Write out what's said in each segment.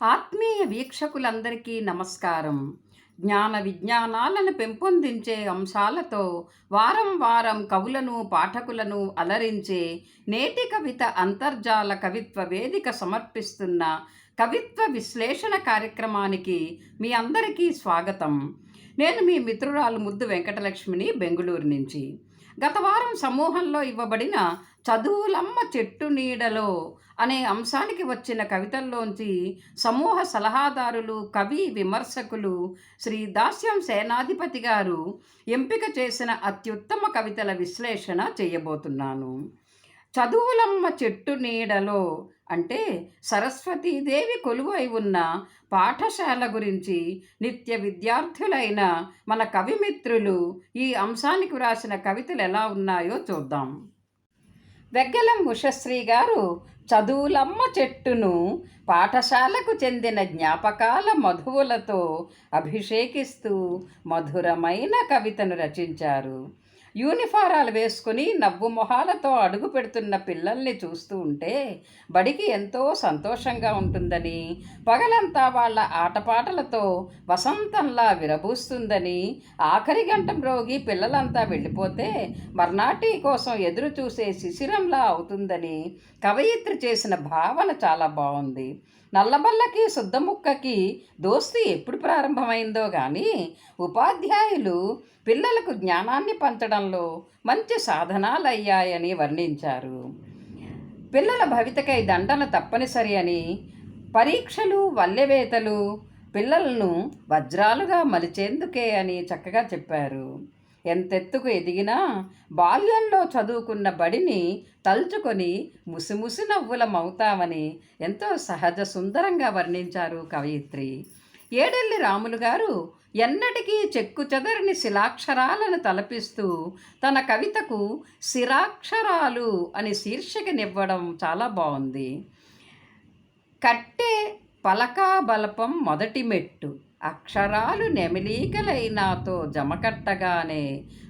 ఆత్మీయ వీక్షకులందరికీ నమస్కారం. జ్ఞాన విజ్ఞానాలను పెంపొందించే అంశాలతో వారం వారం కవులను, పాఠకులను అలరించే నేటి కవిత అంతర్జాల కవిత్వ వేదిక సమర్పిస్తున్న కవిత్వ విశ్లేషణ కార్యక్రమానికి మీ అందరికీ స్వాగతం. నేను మీ మిత్రురాలు ముద్దు వెంకటలక్ష్మిని, బెంగుళూరు నుంచి. గత వారం సమూహంలో ఇవ్వబడిన చదువులమ్మ చెట్టు నీడలో అనే అంశానికి వచ్చిన కవితల్లోంచి సమూహ సలహాదారులు, కవి విమర్శకులు శ్రీ దాస్యం సేనాధిపతి గారు ఎంపిక చేసిన అత్యుత్తమ కవితల విశ్లేషణ చేయబోతున్నాను. చదువులమ్మ చెట్టు నీడలో అంటే సరస్వతీదేవి కొలువై ఉన్న పాఠశాల గురించి నిత్య విద్యార్థులైన మన కవిమిత్రులు ఈ అంశానికి వ్రాసిన కవితలు ఎలా ఉన్నాయో చూద్దాం. వెగ్గెలం ఉషశ్రీ గారు చదువులమ్మ చెట్టును పాఠశాలకు చెందిన జ్ఞాపకాల మధువులతో అభిషేకిస్తూ మధురమైన కవితను రచించారు. యూనిఫారాలు వేసుకుని నవ్వు మొహాలతో అడుగు పెడుతున్న పిల్లల్ని చూస్తూ ఉంటే బడికి ఎంతో సంతోషంగా ఉంటుందని, పగలంతా వాళ్ళ ఆటపాటలతో వసంతంలా విరబూస్తుందని, ఆఖరి గంట మ్రోగి పిల్లలంతా వెళ్ళిపోతే మర్నాటి కోసం ఎదురు చూసే శిశిరంలా అవుతుందని కవయిత్రి చేసిన భావన చాలా బాగుంది. నల్లబల్లకి శుద్ధముక్కకి దోస్తీ ఎప్పుడు ప్రారంభమైందో కానీ ఉపాధ్యాయులు పిల్లలకు జ్ఞానాన్ని పంచడంలో మంచి సాధనాలయ్యాయని వర్ణించారు. పిల్లల భవితకై దండన తప్పనిసరి అని, పరీక్షలు వల్లెవేతలు పిల్లలను వజ్రాలుగా మలిచేందుకే అని చక్కగా చెప్పారు. ఎంతెత్తుకు ఎదిగినా బాల్యంలో చదువుకున్న బడిని తలుచుకొని ముసిముసి నవ్వులమవుతామని ఎంతో సహజ సుందరంగా వర్ణించారు కవయిత్రి. ఏడెల్లి రాములు గారు ఎన్నటికీ చెక్కు చెదరని శిలాక్షరాలను తలపిస్తూ తన కవితకు శిరాక్షరాలు అని శీర్షికనివ్వడం చాలా బాగుంది. కట్టే పలకా బలపం మొదటి మెట్టు, అక్షరాలు నెమిలీకలై నాతో జమకట్టగానే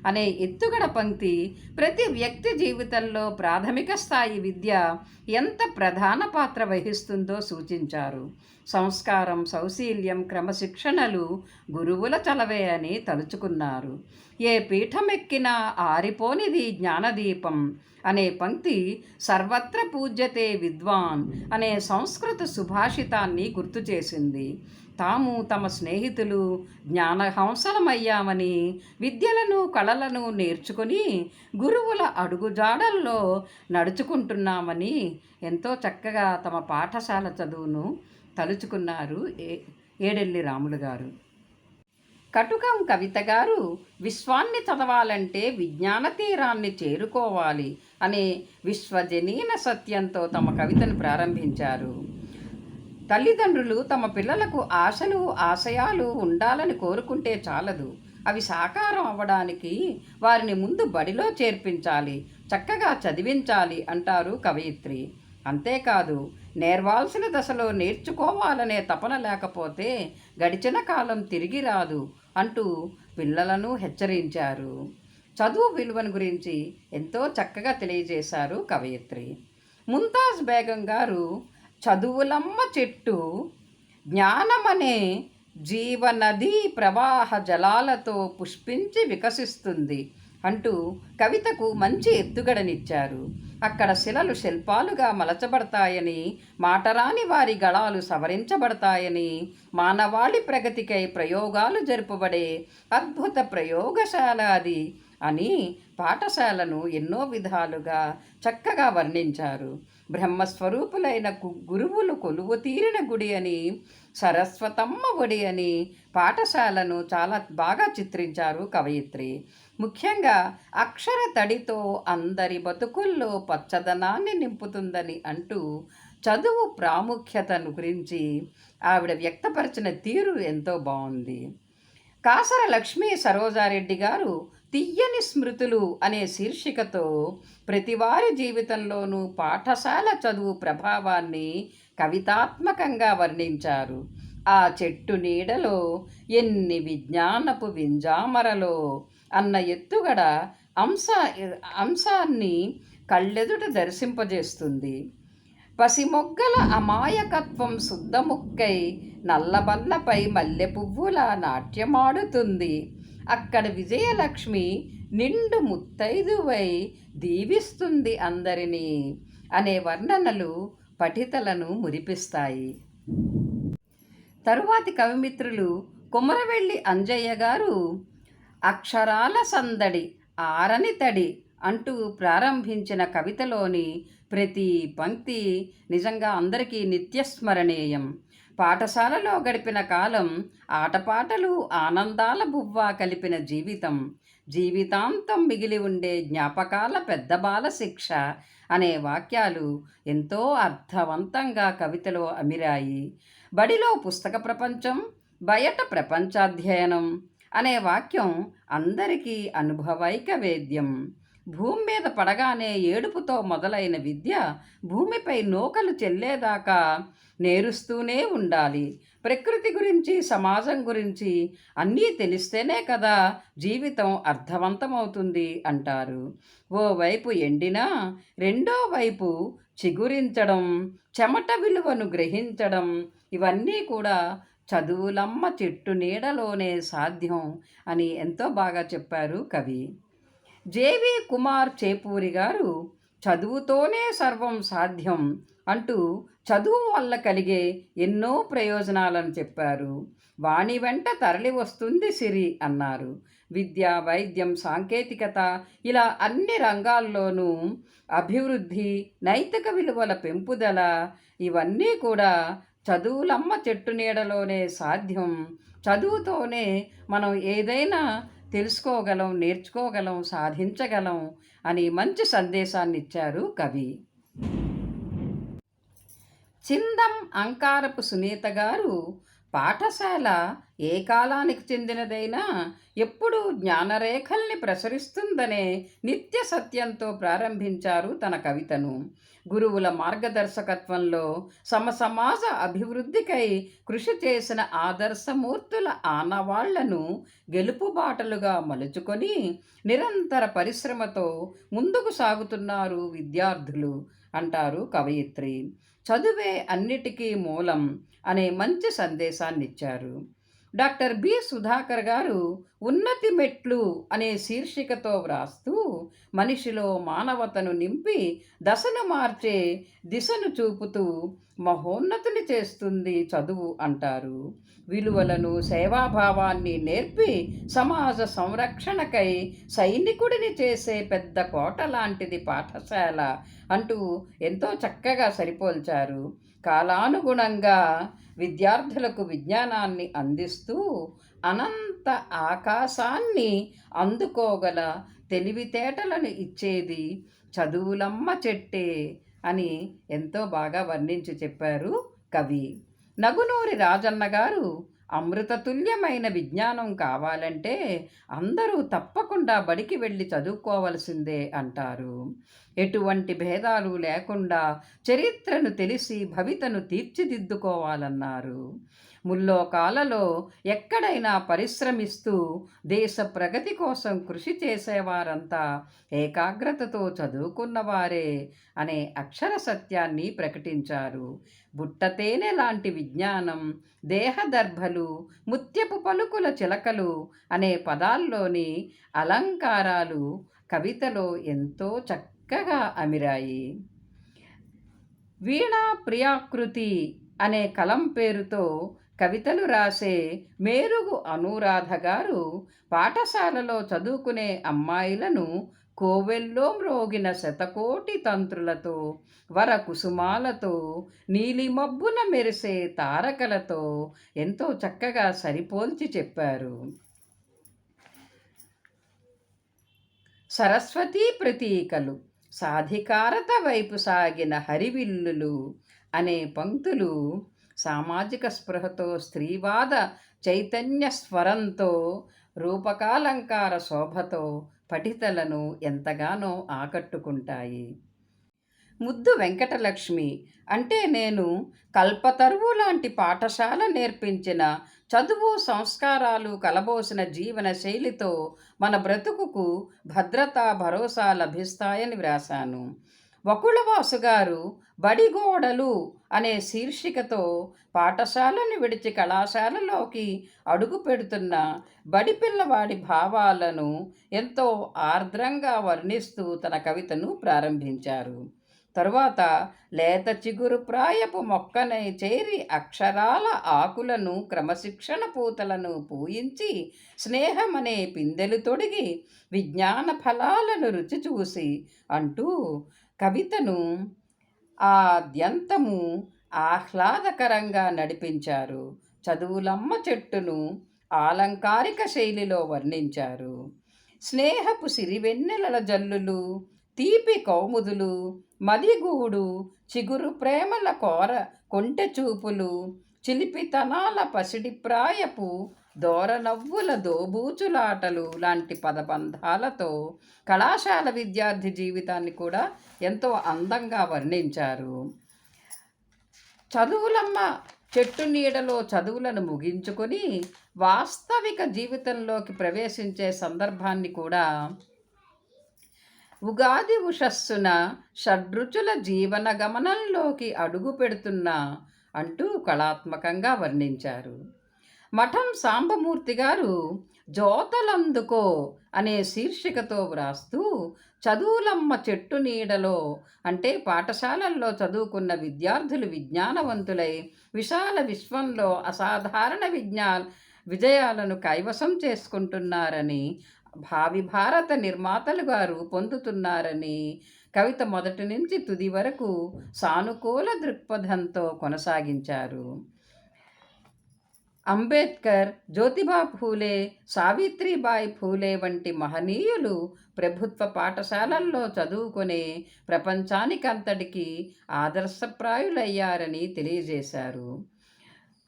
అనే ఎత్తుగడ పంక్తి ప్రతి వ్యక్తి జీవితంలో ప్రాథమిక స్థాయి విద్య ఎంత ప్రధాన పాత్ర వహిస్తుందో సూచించారు. సంస్కారం, సౌశీల్యం, క్రమశిక్షణలు గురువుల చలవే అని తలుచుకున్నారు. ఏ పీఠమెక్కినా ఆరిపోనిది జ్ఞానదీపం అనే పంక్తి సర్వత్ర పూజ్యతే విద్వాన్ అనే సంస్కృత సుభాషితాన్ని గుర్తు చేసింది. తాము తమ స్నేహితులు జ్ఞానహంసలమయ్యామని, విద్యలను కళలను నేర్చుకొని గురువుల అడుగుజాడల్లో నడుచుకుంటున్నామని ఎంతో చక్కగా తమ పాఠశాల చదువును తలుచుకున్నారు ఏడెల్లి రాములు గారు. కటుకం కవిత గారు విశ్వాన్ని చదవాలంటే విజ్ఞాన తీరాన్ని చేరుకోవాలి అనే విశ్వజనీన సత్యంతో తమ కవితను ప్రారంభించారు. తల్లిదండ్రులు తమ పిల్లలకు ఆశలు, ఆశయాలు ఉండాలని కోరుకుంటే చాలదు, అవి సాకారం అవ్వడానికి వారిని ముందు బడిలో చేర్పించాలి, చక్కగా చదివించాలి అంటారు కవయిత్రి. అంతేకాదు, నేర్వాల్సిన దశలో నేర్చుకోవాలనే తపన లేకపోతే గడిచిన కాలం తిరిగి రాదు అంటూ పిల్లలను హెచ్చరించారు. చదువు విలువను గురించి ఎంతో చక్కగా తెలియజేశారు కవయిత్రి. ముంతాజ్ బేగం గారు చదువులమ్మ చెట్టు జ్ఞానమనే జీవనదీ ప్రవాహ జలాలతో పుష్పించి వికసిస్తుంది అంటూ కవితకు మంచి ఎత్తుగడనిచ్చారు. అక్కడ శిలలు శిల్పాలుగా మలచబడతాయని, మాటరాని వారి గళాలు సవరించబడతాయని, మానవాళి ప్రగతికై ప్రయోగాలు జరుపబడే అద్భుత ప్రయోగశాల అది అని పాఠశాలను ఎన్నో విధాలుగా చక్కగా వర్ణించారు. బ్రహ్మస్వరూపులైన గురువులు కొలువు తీరిన గుడి అని, సరస్వతమ్మ ఒడి అని పాఠశాలను చాలా బాగా చిత్రించారు కవయిత్రి. ముఖ్యంగా అక్షర తడితో అందరి బతుకుల్లో పచ్చదనాన్ని నింపుతుందని అంటూ చదువు ప్రాముఖ్యతను గురించి ఆవిడ వ్యక్తపరిచిన తీరు ఎంతో బాగుంది. కాసర లక్ష్మీ సరోజారెడ్డి గారు తియ్యని స్మృతులు అనే శీర్షికతో ప్రతివారి జీవితంలోనూ పాఠశాల చదువు ప్రభావాన్ని కవితాత్మకంగా వర్ణించారు. ఆ చెట్టు నీడలో ఎన్ని విజ్ఞానపు వింజామరలో అన్న ఎత్తుగడ అంశాన్ని కళ్ళెదుట దర్శింపజేస్తుంది. పసిమొగ్గల అమాయకత్వం శుద్ధముక్కై నల్లబల్లపై మల్లె పువ్వుల నాట్యమాడుతుంది. అక్కడ విజయలక్ష్మి నిండు ముత్తైదువై దీవిస్తుంది అందరినీ అనే వర్ణనలు పఠితలను మురిపిస్తాయి. తరువాతి కవిమిత్రులు కుమరవెల్లి అంజయ్య గారు అక్షరాల సందడి ఆరని తడి అంటూ ప్రారంభించిన కవితలోని ప్రతి పంక్తి నిజంగా అందరికీ నిత్యస్మరణీయం. పాఠశాలలో గడిపిన కాలం ఆటపాటలు ఆనందాల బువ్వ కలిపిన జీవితం, జీవితాంతం మిగిలి ఉండే జ్ఞాపకాల పెద్ద బాల శిక్ష అనే వాక్యాలు ఎంతో అర్థవంతంగా కవితలో అమిరాయి. బడిలో పుస్తక ప్రపంచం, బయట ప్రపంచాధ్యయనం అనే వాక్యం అందరికీ అనుభవైక వేద్యం. భూమి మీద పడగానే ఏడుపుతో మొదలైన విద్య భూమిపై నూకలు చెల్లేదాకా నేరుస్తూనే ఉండాలి. ప్రకృతి గురించి, సమాజం గురించి అన్నీ తెలిస్తేనే కదా జీవితం అర్థవంతమవుతుంది అంటారు. ఓవైపు ఎండినా రెండో వైపు చిగురించడం, చెమట విలువను గ్రహించడం ఇవన్నీ కూడా చదువులమ్మ చెట్టు నీడలోనే సాధ్యం అని ఎంతో బాగా చెప్పారు కవి. జేవి కుమార్ చేపూరి గారు చదువుతోనే సర్వం సాధ్యం అంటూ చదువు వల్ల కలిగే ఎన్నో ప్రయోజనాలను చెప్పారు. వాణి వెంట తరలి వస్తుంది సిరి అన్నారు. విద్య, వైద్యం, సాంకేతికత ఇలా అన్ని రంగాల్లోనూ అభివృద్ధి, నైతిక విలువల పెంపుదల ఇవన్నీ కూడా చదువులమ్మ చెట్టు నీడలోనే సాధ్యం. చదువుతోనే మనం ఏదైనా తెలుసుకోగలం, నేర్చుకోగలం, సాధించగలం అని మంచి సందేశాన్ని ఇచ్చారు కవి. చిందం అంకారపు సునీత గారు పాఠశాల ఏ కాలానికి చెందినదైనా ఎప్పుడూ జ్ఞానరేఖల్ని ప్రసరిస్తుందనే నిత్య సత్యంతో ప్రారంభించారు తన కవితను. గురువుల మార్గదర్శకత్వంలో సమాజ అభివృద్ధికై కృషి చేసిన ఆదర్శమూర్తుల ఆనవాళ్లను గెలుపుబాటలుగా మలుచుకొని నిరంతర పరిశ్రమతో ముందుకు సాగుతున్నారు విద్యార్థులు అంటారు కవయిత్రి. చదువే అన్నిటికీ మూలం అనే మంచి సందేశాన్నిచ్చారు. డాక్టర్ బి సుధాకర్ గారు ఉన్నతి మెట్లు అనే శీర్షికతో వ్రాస్తూ మనిషిలో మానవతను నింపి దశను మార్చే దిశను చూపుతూ మహోన్నతిని చేస్తుంది చదువు అంటారు. విలువలను, సేవాభావాన్ని నేర్పి సమాజ సంరక్షణకై సైనికుడిని చేసే పెద్ద కోట లాంటిది పాఠశాల అంటూ ఎంతో చక్కగా సరిపోల్చారు. కాలానుగుణంగా విద్యార్థులకు విజ్ఞానాన్ని అందిస్తూ అనంత ఆకాశాన్ని అందుకోగల తెలివితేటలను ఇచ్చేది చదువులమ్మ చెట్టే అని ఎంతో బాగా వర్ణించి చెప్పారు కవి. నగునూరి రాజన్న గారు అమృతతుల్యమైన విజ్ఞానం కావాలంటే అందరూ తప్పకుండా బడికి వెళ్ళి చదువుకోవలసిందే అంటారు. ఎటువంటి భేదాలు లేకుండా చరిత్రను తెలిసి భవితను తీర్చిదిద్దుకోవాలన్నారు. ముల్లోకాలలో ఎక్కడైనా పరిశ్రమిస్తూ దేశ ప్రగతి కోసం కృషి చేసేవారంతా ఏకాగ్రతతో చదువుకున్నవారే అనే అక్షర సత్యాన్ని ప్రకటించారు. బుట్టతేనె లాంటి విజ్ఞానం, దేహదర్భలు, ముత్యపు పలుకుల చిలకలు అనే పదాల్లోని అలంకారాలు కవితలో ఎంతో చక్కగా అమిరాయి. వీణా ప్రియాకృతి అనే కలం పేరుతో కవితలు రాసే మేరుగు అనురాధ గారు పాఠశాలలో చదువుకునే అమ్మాయిలను కోవెల్లో మ్రోగిన శతకోటి తంత్రులతో, వరకుసుమాలతో, నీలిమబ్బున మెరిసే తారకలతో ఎంతో చక్కగా సరిపోల్చి చెప్పారు. సరస్వతీ ప్రతీకలు, సాధికారత వైపు సాగిన హరివిల్లులు అనే పంక్తులు సామాజిక స్పృహతో, స్త్రీవాద చైతన్య స్వరంతో, రూపకాలంకార శోభతో పఠితలను ఎంతగానో ఆకట్టుకుంటాయి. ముద్దు వెంకటలక్ష్మి అంటే నేను కల్పతరువు లాంటి పాఠశాల నేర్పించిన చదువు, సంస్కారాలు కలబోసిన జీవన శైలితో మన బ్రతుకుకు భద్రత, భరోసా లభిస్తాయని వ్రాశాను. వకుళవాసు గారు బడిగోడలు అనే శీర్షికతో పాఠశాలను విడిచి కళాశాలలోకి అడుగు పెడుతున్న బడి పిల్లవాడి భావాలను ఎంతో ఆర్ద్రంగా వర్ణిస్తూ తన కవితను ప్రారంభించారు. తరువాత లేత చిగురు ప్రాయపు మొక్కనై చేరి అక్షరాల ఆకులను క్రమశిక్షణ పూతలను పూయించి స్నేహమనే పిందెలు తొడిగి విజ్ఞాన ఫలాలను రుచి చూసి అంటూ కవితను ఆద్యంతము ఆహ్లాదకరంగా నడిపించారు. చదువులమ్మ చెట్టును ఆలంకారిక శైలిలో వర్ణించారు. స్నేహపు సిరివెన్నెలల జల్లులు, తీపి కౌముదులు, మదిగూడు, చిగురు ప్రేమల కొంటె చూపులు, చిలిపితనాల పసిడి ప్రాయపు దోరనవ్వుల దోబూచులాటలు లాంటి పదబంధాలతో కళాశాల విద్యార్థి జీవితాన్ని కూడా ఎంతో అందంగా వర్ణించారు. చదువులమ్మ చెట్టు నీడలో చదువులను ముగించుకొని వాస్తవిక జీవితంలోకి ప్రవేశించే సందర్భాన్ని కూడా ఉగాది ఉషస్సున షడ్రుచుల జీవన గమనంలోకి అడుగు పెడుతున్న అంటూ కళాత్మకంగా వర్ణించారు. మఠం సాంబమూర్తి గారు జోతలందుకో అనే శీర్షికతో వ్రాస్తూ చదువులమ్మ చెట్టు నీడలో అంటే పాఠశాలల్లో చదువుకున్న విద్యార్థులు విజ్ఞానవంతులై విశాల విశ్వంలో అసాధారణ విజయాలను కైవసం చేసుకుంటున్నారని, భావి భారత నిర్మాతలుగా రూపొందుతున్నారని కవిత మొదటి నుంచి తుది వరకు సానుకూల దృక్పథంతో కొనసాగించారు. అంబేద్కర్, జ్యోతిబా ఫూలే, సావిత్రిబాయి ఫూలే వంటి మహనీయులు ప్రభుత్వ పాఠశాలల్లో చదువుకునే ప్రపంచానికంతటికీ ఆదర్శప్రాయులయ్యారని తెలియజేశారు.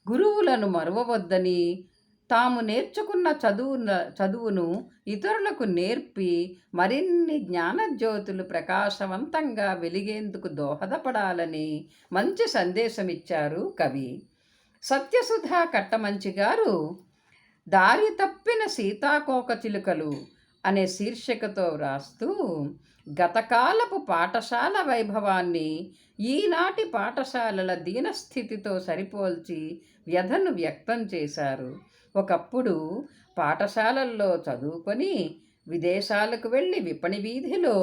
గురువులను మరువవద్దని, తాము నేర్చుకున్న చదువును ఇతరులకు నేర్పి మరిన్ని జ్ఞానజ్యోతులు ప్రకాశవంతంగా వెలిగేందుకు దోహదపడాలని మంచి సందేశమిచ్చారు కవి. సత్యసుధా కట్టమంచి గారు దారి తప్పిన సీతాకోకచిలుకలు అనే శీర్షికతో వ్రాస్తూ గతకాలపు పాఠశాల వైభవాన్ని ఈనాటి పాఠశాలల దీనస్థితితో సరిపోల్చి వ్యధను వ్యక్తం చేశారు. ఒకప్పుడు పాఠశాలల్లో చదువుకొని విదేశాలకు వెళ్ళి విపణి వీధిలో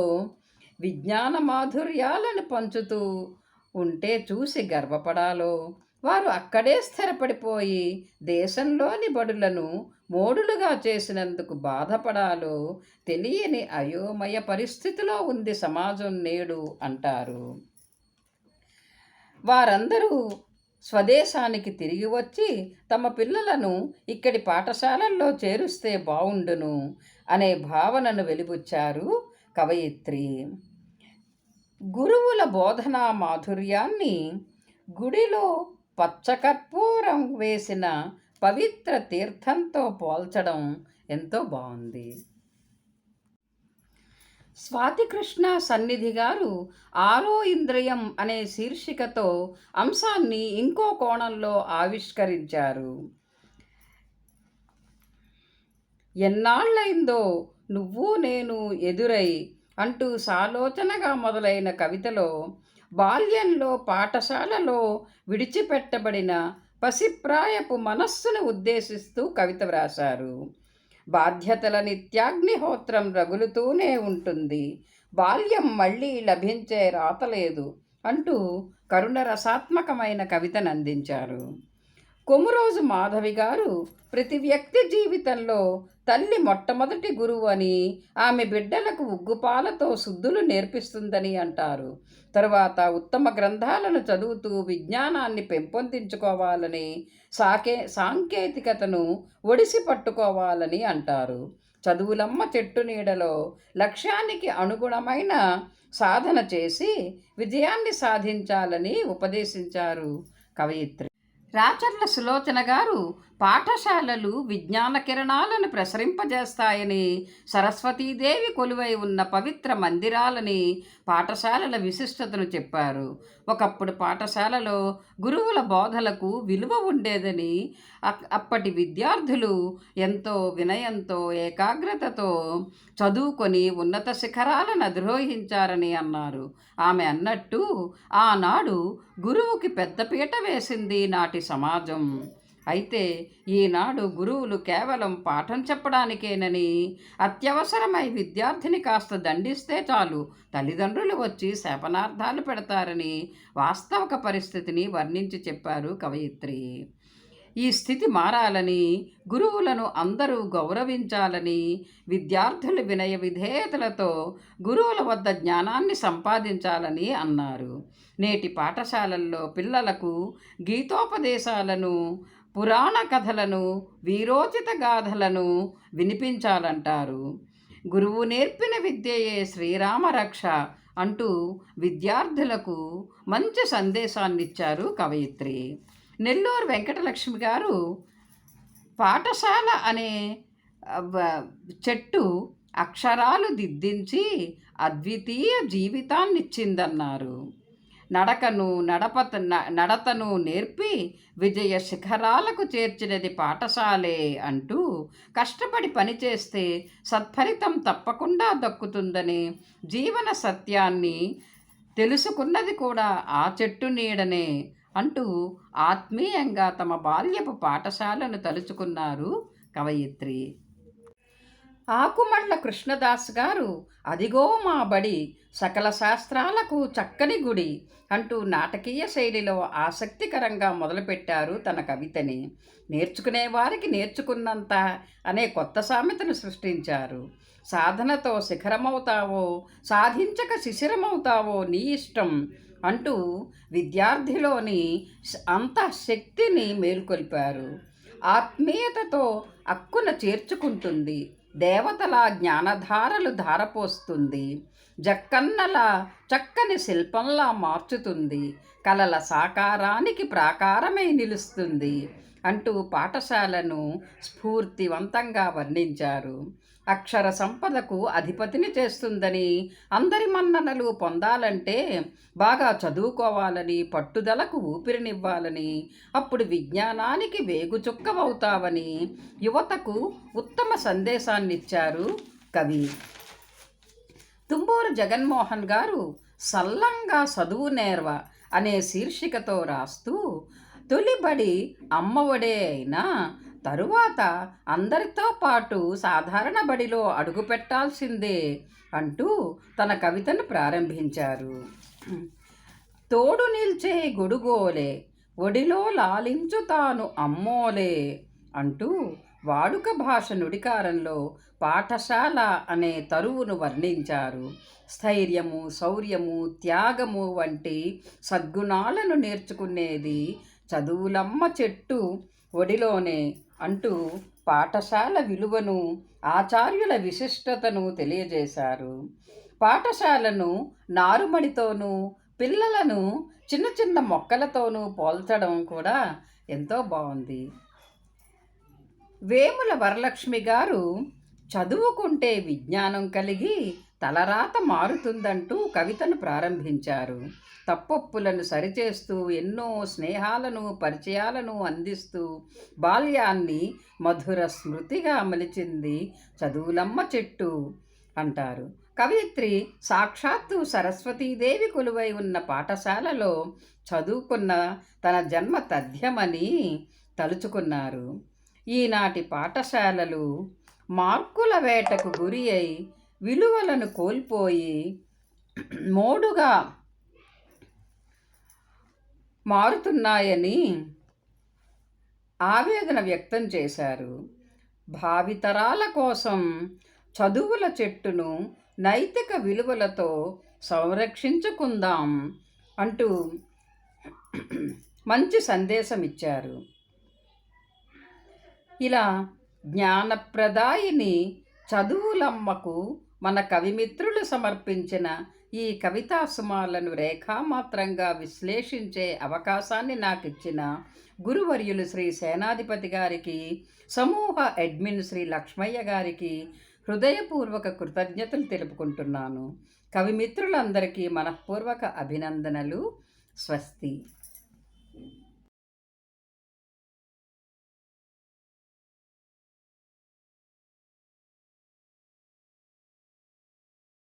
విజ్ఞాన మాధుర్యాలను పంచుతూ ఉంటే చూసి గర్వపడాలో, వారు అక్కడే స్థిరపడిపోయి దేశంలోని బడులను మోడులుగా చేసినందుకు బాధపడాలో తెలియని అయోమయ పరిస్థితిలో ఉంది సమాజం నేడు అంటారు. వారందరూ స్వదేశానికి తిరిగి వచ్చి తమ పిల్లలను ఇక్కడి పాఠశాలల్లో చేరుస్తే బావుండును అనే భావనను వెలిబుచ్చారు కవయిత్రి. గురువుల బోధనా మాధుర్యాన్ని గుడిలో పచ్చకర్పూరం వేసిన పవిత్ర తీర్థంతో పోల్చడం ఎంతో బాగుంది. స్వాతికృష్ణ సన్నిధి గారు ఆరో ఇంద్రియం అనే శీర్షికతో అంశాన్ని ఇంకో కోణంలో ఆవిష్కరించారు. ఎన్నాళ్ళైందో నువ్వు నేను ఎదురై అంటూ సాలోచనగా మొదలైన కవితలో బాల్యంలో పాఠశాలలో విడిచిపెట్టబడిన పసిప్రాయపు మనస్సును ఉద్దేశిస్తూ కవిత వ్రాశారు. బాధ్యతల నిత్యాగ్నిహోత్రం రగులుతూనే ఉంటుంది, బాల్యం మళ్ళీ లభించే రాతలేదు అంటూ కరుణరసాత్మకమైన కవితను అందించారు. కొమురోజు మాధవి గారు ప్రతి వ్యక్తి జీవితంలో తల్లి మొట్టమొదటి గురువు అని, ఆమె బిడ్డలకు ఉగ్గుపాలతో శుద్ధులు నేర్పిస్తుందని అంటారు. తరువాత ఉత్తమ గ్రంథాలను చదువుతూ విజ్ఞానాన్ని పెంపొందించుకోవాలని, సాంకేతికతను ఒడిసి పట్టుకోవాలని అంటారు. చదువులమ్మ చెట్టు నీడలో లక్ష్యానికి అనుగుణమైన సాధన చేసి విజయాన్ని సాధించాలని ఉపదేశించారు కవయిత్రి. రాచర్ల సులోచన గారు పాఠశాలలు విజ్ఞాన కిరణాలను ప్రసరింపజేస్తాయని, సరస్వతీదేవి కొలువై ఉన్న పవిత్ర మందిరాలని పాఠశాలల విశిష్టతను చెప్పారు. ఒకప్పుడు పాఠశాలలో గురువుల బోధలకు విలువ ఉండేదని, అప్పటి విద్యార్థులు ఎంతో వినయంతో ఏకాగ్రతతో చదువుకొని ఉన్నత శిఖరాలను అధిరోహించారని అన్నారు. ఆమె అన్నట్టు ఆనాడు గురువుకి పెద్దపీట వేసింది నాటి సమాజం. అయితే ఈనాడు గురువులు కేవలం పాఠం చెప్పడానికేనని, అత్యవసరమై విద్యార్థిని కాస్త దండిస్తే చాలు తల్లిదండ్రులు వచ్చి శాపనార్థాలు పెడతారని వాస్తవిక పరిస్థితిని వర్ణించి చెప్పారు కవయిత్రి. ఈ స్థితి మారాలని, గురువులను అందరూ గౌరవించాలని, విద్యార్థులు వినయ విధేయతలతో గురువుల వద్ద జ్ఞానాన్ని సంపాదించాలని అన్నారు. నేటి పాఠశాలల్లో పిల్లలకు గీతోపదేశాలను, పురాణ కథలను, వీరోచిత గాథలను వినిపించాలంటారు. గురువు నేర్పిన విద్యయే శ్రీరామ రక్ష అంటూ విద్యార్థులకు మంచి సందేశాన్నిచ్చారు కవయిత్రి. నెల్లూరు వెంకటలక్ష్మి గారు పాఠశాల అనే చెట్టు అక్షరాలు దిద్దించి అద్వితీయ జీవితాన్నిచ్చిందన్నారు. నడతను నేర్పి విజయ శిఖరాలకు చేర్చినది పాఠశాలే అంటూ, కష్టపడి పనిచేస్తే సత్ఫలితం తప్పకుండా దక్కుతుందని జీవన సత్యాన్ని తెలుసుకున్నది కూడా ఆ చెట్టు నీడనే అంటూ ఆత్మీయంగా తమ బాల్యపు పాఠశాలను తలుచుకున్నారు కవయిత్రి. ఆకుమళ్ళ కృష్ణదాస్ గారు అదిగో మా బడి, సకల శాస్త్రాలకు చక్కని గుడి అంటూ నాటకీయ శైలిలో ఆసక్తికరంగా మొదలుపెట్టారు తన కవితని. నేర్చుకునే వారికి నేర్చుకున్నంత అనే కొత్త సామెతను సృష్టించారు. సాధనతో శిఖరమవుతావో, సాధించక శిశిరమవుతావో నీ ఇష్టం అంటూ విద్యార్థిలోని అంతఃశక్తిని మేల్కొల్పారు. ఆత్మీయతతో అక్కున చేర్చుకుంటుంది, దేవతల జ్ఞానధారలు ధారపోస్తుంది, జక్కన్నల చక్కని శిల్పంలా మార్చుతుంది, కలల సాకారానికి ప్రాకారమై నిలుస్తుంది అంటూ పాఠశాలను స్ఫూర్తివంతంగా వర్ణించారు. అక్షర సంపదకు అధిపతిని చేస్తుందని, అందరి మన్ననలు పొందాలంటే బాగా చదువుకోవాలని, పట్టుదలకు ఊపిరినివ్వాలని, అప్పుడు విజ్ఞానానికి వేగుచుక్కవవుతావని యువతకు ఉత్తమ సందేశాన్నిచ్చారు కవి. తుంబూరు జగన్మోహన్ గారు సల్లంగా చదువు నేర్వ అనే శీర్షికతో రాస్తూ, తొలిబడి అమ్మఒడే అయినా తరువాత అందరితో పాటు సాధారణ బడిలో అడుగుపెట్టాల్సిందే అంటూ తన కవితను ప్రారంభించారు. తోడు నిల్చే గొడుగోలే, ఒడిలో లాలించు తాను అమ్మోలే అంటూ వాడుక భాష నుడికారంలో పాఠశాల అనే తరువును వర్ణించారు. స్థైర్యము, శౌర్యము, త్యాగము వంటి సద్గుణాలను నేర్చుకునేది చదువులమ్మ చెట్టు ఒడిలోనే అంటూ పాఠశాల విలువను, ఆచార్యుల విశిష్టతను తెలియజేశారు. పాఠశాలను నారుమడితోనూ, పిల్లలను చిన్న చిన్న మొక్కలతోనూ పోల్చడం కూడా ఎంతో బాగుంది. వేముల వరలక్ష్మి గారు చదువుకుంటే విజ్ఞానం కలిగి తలరాత మారుతుందంటూ కవితను ప్రారంభించారు. తప్పొప్పులను సరిచేస్తూ ఎన్నో స్నేహాలను, పరిచయాలను అందిస్తూ బాల్యాన్ని మధుర స్మృతిగా మలిచింది చదువులమ్మ చెట్టు అంటారు. కవయిత్రి సాక్షాత్తు సరస్వతీదేవి కొలువై ఉన్న పాఠశాలలో చదువుకున్న తన జన్మ తథ్యమని తలుచుకున్నారు. ఈనాటి పాఠశాలలు మార్కుల వేటకు గురి అయి విలువలను కోల్పోయి మోడుగా మారుతున్నాయని ఆవేదన వ్యక్తం చేశారు. భావితరాల కోసం చదువుల చెట్టును నైతిక విలువలతో సంరక్షించుకుందాం అంటూ మంచి సందేశం ఇచ్చారు. ఇలా జ్ఞానప్రదాయిని చదువులమ్మకు మన కవిమిత్రులు సమర్పించిన ఈ కవితా సుమాలను రేఖామాత్రంగా విశ్లేషించే అవకాశాన్ని నాకిచ్చిన గురువర్యులు శ్రీ సేనాధిపతి గారికి, సమూహ అడ్మిన్ శ్రీ లక్ష్మయ్య గారికి హృదయపూర్వక కృతజ్ఞతలు తెలుపుకుంటున్నాను. కవిమిత్రులందరికీ మనఃపూర్వక అభినందనలు. స్వస్తి.